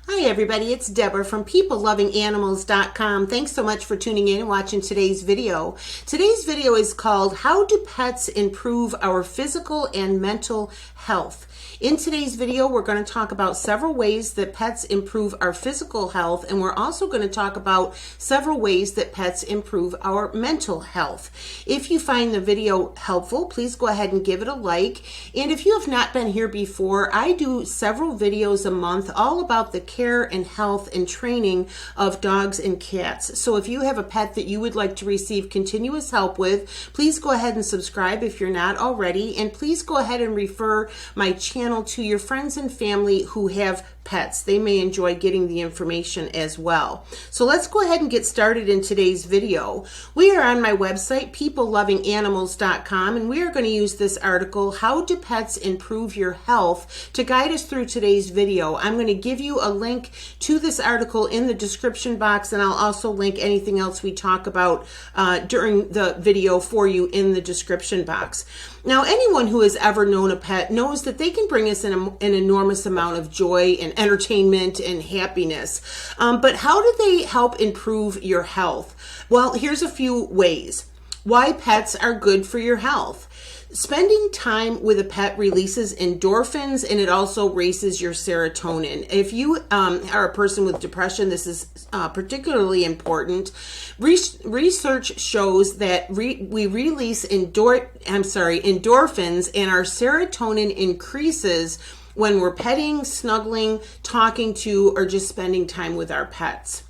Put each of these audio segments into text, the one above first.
Hi everybody, it's Deborah from peoplelovinganimals.com. Thanks so much for tuning in and watching today's video. Today's video is called How Do Pets Improve Our Physical and Mental Health? In today's video, we're going to talk about several ways that pets improve our physical health, and we're also going to talk about several ways that pets improve our mental health. If you find the video helpful, please go ahead and give it a like. And if you have not been here before, I do several videos a month all about the care and health and training of dogs and cats. So if you have a pet that you would like to receive continuous help with, please go ahead and subscribe if you're not already, and please go ahead and refer my channel to your friends and family who have pets. They may enjoy getting the information as well. So let's go ahead and get started in today's video. We are on my website, peoplelovinganimals.com, and we are going to use this article, How Do Pets Improve Your Health, to guide us through today's video. I'm going to give you a link to this article in the description box, and I'll also link anything else we talk about during the video for you in the description box. Now, anyone who has ever known a pet knows that they can bring us an enormous amount of joy and entertainment and happiness. But how do they help improve your health? Well, here's a few ways. Why pets are good for your health. Spending time with a pet releases endorphins, and it also raises your serotonin. If you are a person with depression, this is particularly important. Research shows that we release endorphins, and our serotonin increases when we're petting, snuggling, talking to, or just spending time with our pets.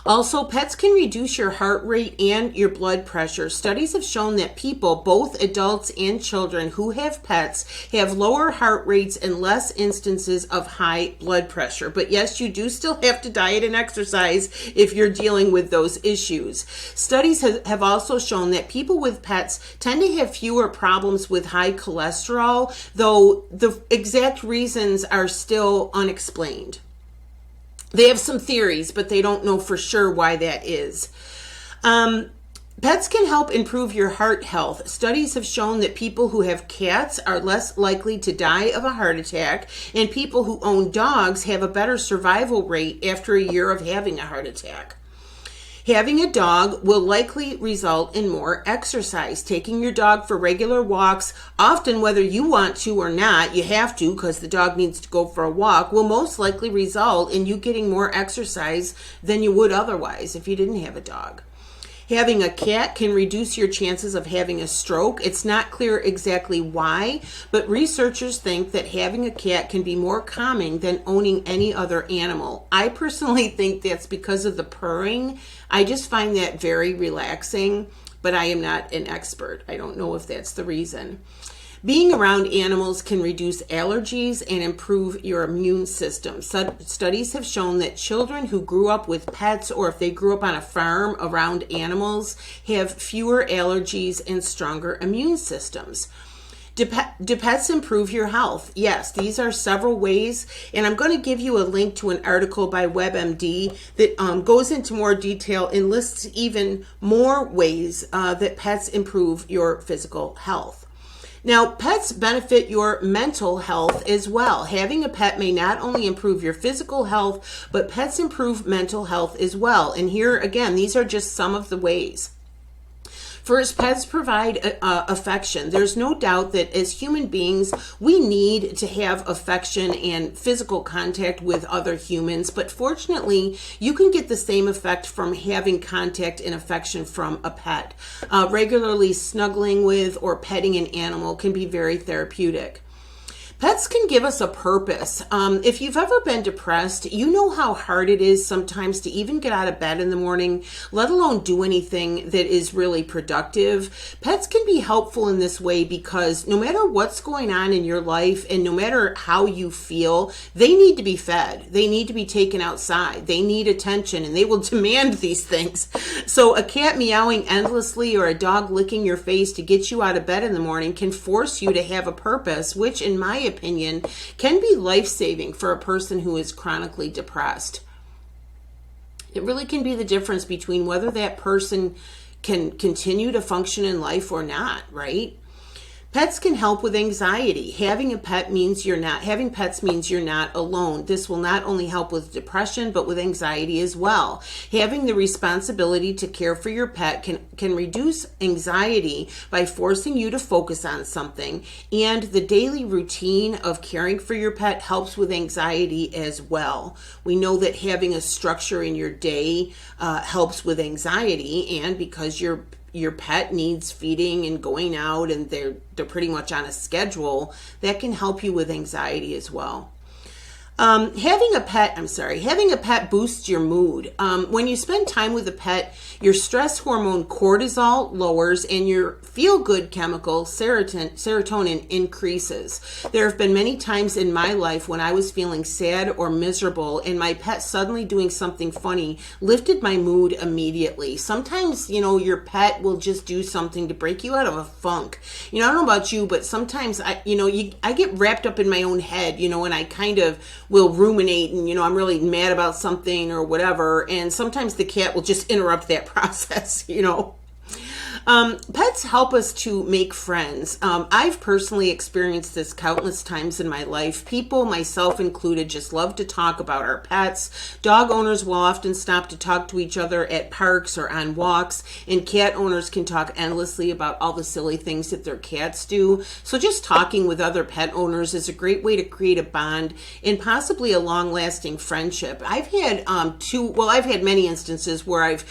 Also, pets can reduce your heart rate and your blood pressure. Studies have shown that people, both adults and children who have pets, have lower heart rates and less instances of high blood pressure. But yes, you do still have to diet and exercise if you're dealing with those issues. Studies have also shown that people with pets tend to have fewer problems with high cholesterol, though the exact reasons are still unexplained. They have some theories, but they don't know for sure why that is. Pets can help improve your heart health. Studies have shown that people who have cats are less likely to die of a heart attack, and people who own dogs have a better survival rate after a year of having a heart attack. Having a dog will likely result in more exercise. Taking your dog for regular walks, often whether you want to or not, you have to because the dog needs to go for a walk, will most likely result in you getting more exercise than you would otherwise if you didn't have a dog. Having a cat can reduce your chances of having a stroke. It's not clear exactly why, but researchers think that having a cat can be more calming than owning any other animal. I personally think that's because of the purring. I just find that very relaxing, but I am not an expert. I don't know if that's the reason. Being around animals can reduce allergies and improve your immune system. Studies have shown that children who grew up with pets, or if they grew up on a farm around animals, have fewer allergies and stronger immune systems. Do pets improve your health? Yes, these are several ways, and I'm going to give you a link to an article by WebMd that goes into more detail and lists even more ways that pets improve your physical health. Now, pets benefit your mental health as well. Having a pet may not only improve your physical health, but pets improve mental health as well. And here, again, these are just some of the ways. First, pets provide affection. There's no doubt that as human beings, we need to have affection and physical contact with other humans, but fortunately, you can get the same effect from having contact and affection from a pet. Regularly snuggling with or petting an animal can be very therapeutic. Pets can give us a purpose. If you've ever been depressed, you know how hard it is sometimes to even get out of bed in the morning, let alone do anything that is really productive. Pets can be helpful in this way because no matter what's going on in your life and no matter how you feel, they need to be fed. They need to be taken outside. They need attention, and they will demand these things. So a cat meowing endlessly or a dog licking your face to get you out of bed in the morning can force you to have a purpose, which in my opinion can be life-saving for a person who is chronically depressed. It really can be the difference between whether that person can continue to function in life or not, right? Pets can help with anxiety. Having pets means you're not alone. This will not only help with depression, but with anxiety as well. Having the responsibility to care for your pet can reduce anxiety by forcing you to focus on something. And the daily routine of caring for your pet helps with anxiety as well. We know that having a structure in your day helps with anxiety, and because your pet needs feeding and going out and they're pretty much on a schedule, that can help you with anxiety as well. Having a pet boosts your mood. When you spend time with a pet, your stress hormone cortisol lowers and your feel-good chemical serotonin increases. There have been many times in my life when I was feeling sad or miserable and my pet suddenly doing something funny lifted my mood immediately. Sometimes, your pet will just do something to break you out of a funk. I don't know about you, but sometimes I get wrapped up in my own head, and I kind of will ruminate and, I'm really mad about something or whatever. And sometimes the cat will just interrupt that process, Pets help us to make friends. I've personally experienced this countless times in my life. People, myself included, just love to talk about our pets. Dog owners will often stop to talk to each other at parks or on walks, and cat owners can talk endlessly about all the silly things that their cats do. So just talking with other pet owners is a great way to create a bond and possibly a long-lasting friendship. I've had many instances where I've,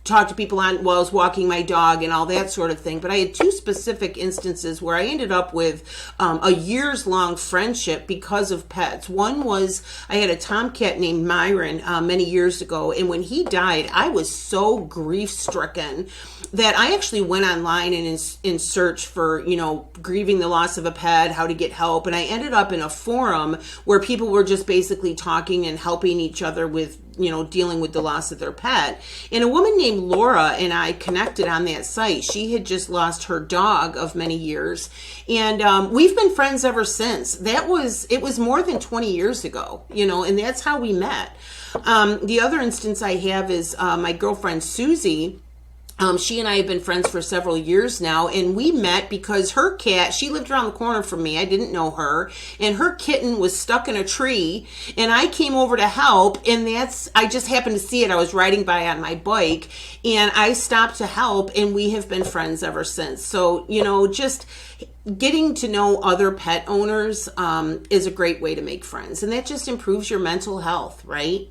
talk to people while I was walking my dog and all that sort of thing. But I had two specific instances where I ended up with a years-long friendship because of pets. One was I had a tomcat named Myron many years ago, and when he died, I was so grief-stricken that I actually went online and in search for, grieving the loss of a pet, how to get help. And I ended up in a forum where people were just basically talking and helping each other with dealing with the loss of their pet. And a woman named Laura and I connected on that site. She had just lost her dog of many years. And we've been friends ever since. It was more than 20 years ago, and that's how we met. The other instance I have is my girlfriend Susie. She and I have been friends for several years now, and we met because her cat, she lived around the corner from me. I didn't know her, and her kitten was stuck in a tree, and I came over to help, and I just happened to see it. I was riding by on my bike, and I stopped to help, and we have been friends ever since. So, just getting to know other pet owners is a great way to make friends, and that just improves your mental health, right?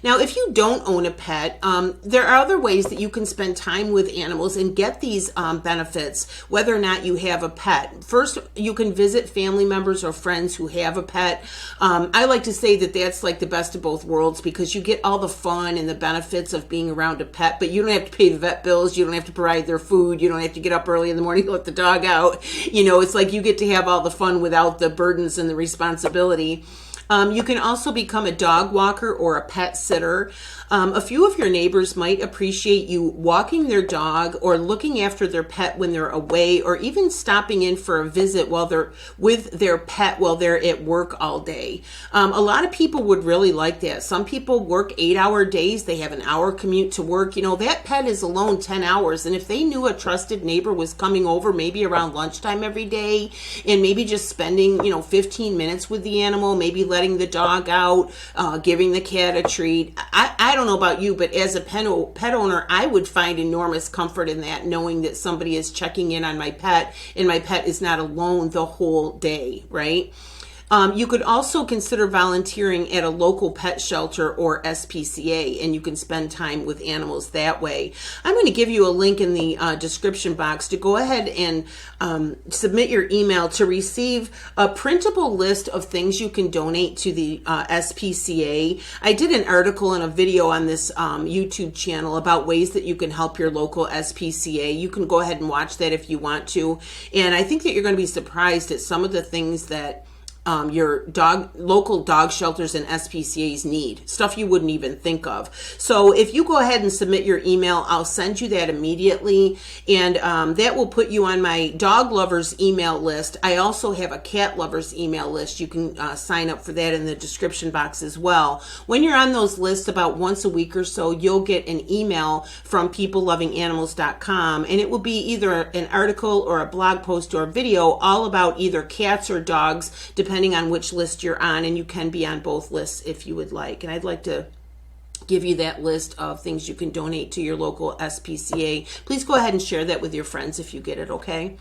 Now, if you don't own a pet, there are other ways that you can spend time with animals and get these benefits, whether or not you have a pet. First, you can visit family members or friends who have a pet. I like to say that that's like the best of both worlds because you get all the fun and the benefits of being around a pet, but you don't have to pay the vet bills. You don't have to provide their food. You don't have to get up early in the morning to let the dog out. It's like you get to have all the fun without the burdens and the responsibility. You can also become a dog walker or a pet sitter. A few of your neighbors might appreciate you walking their dog or looking after their pet when they're away, or even stopping in for a visit while they're with their pet while they're at work all day. A lot of people would really like that. Some people work 8-hour days. They have an hour commute to work. That pet is alone 10 hours. And if they knew a trusted neighbor was coming over maybe around lunchtime every day and maybe just spending, 15 minutes with the animal, maybe letting the dog out, giving the cat a treat. I don't know about you, but as a pet owner, I would find enormous comfort in that, knowing that somebody is checking in on my pet and my pet is not alone the whole day, right? You could also consider volunteering at a local pet shelter or SPCA, and you can spend time with animals that way. I'm going to give you a link in the description box to go ahead and submit your email to receive a printable list of things you can donate to the SPCA. I did an article and a video on this YouTube channel about ways that you can help your local SPCA. You can go ahead and watch that if you want to. And I think that you're going to be surprised at some of the things that your local dog shelters and SPCAs need, stuff you wouldn't even think of. So if you go ahead and submit your email, I'll send you that immediately, and that will put you on my dog lovers email list. I also have a cat lovers email list. You can sign up for that in the description box as well. When you're on those lists, about once a week or so, you'll get an email from peoplelovinganimals.com, and it will be either an article or a blog post or a video all about either cats or dogs, depending on which list you're on, and you can be on both lists if you would like. And I'd like to give you that list of things you can donate to your local SPCA. Please go ahead and share that with your friends if you get it, okay?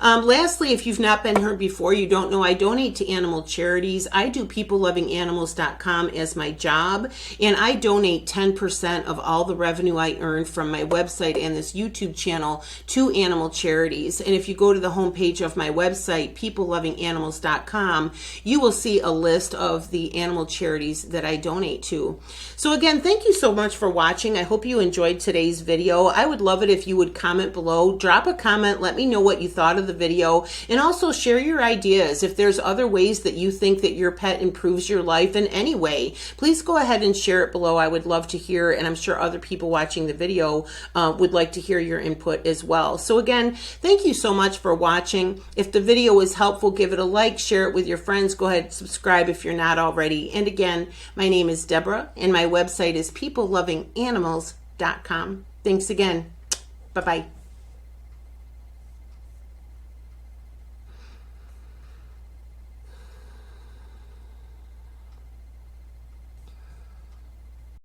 Lastly, if you've not been heard before, you don't know, I donate to animal charities. I do peoplelovinganimals.com as my job, and I donate 10% of all the revenue I earn from my website and this YouTube channel to animal charities. And if you go to the homepage of my website, peoplelovinganimals.com, you will see a list of the animal charities that I donate to. So again, thank you so much for watching. I hope you enjoyed today's video. I would love it if you would comment below. Drop a comment. Let me know what you thought of the video, and also share your ideas. If there's other ways that you think that your pet improves your life in any way, please go ahead and share it below. I would love to hear, and I'm sure other people watching the video would like to hear your input as well. So again, thank you so much for watching. If the video was helpful, give it a like, share it with your friends. Go ahead and subscribe if you're not already. And again, my name is Deborah, and my website is peoplelovinganimals.com. Thanks again. Bye-bye.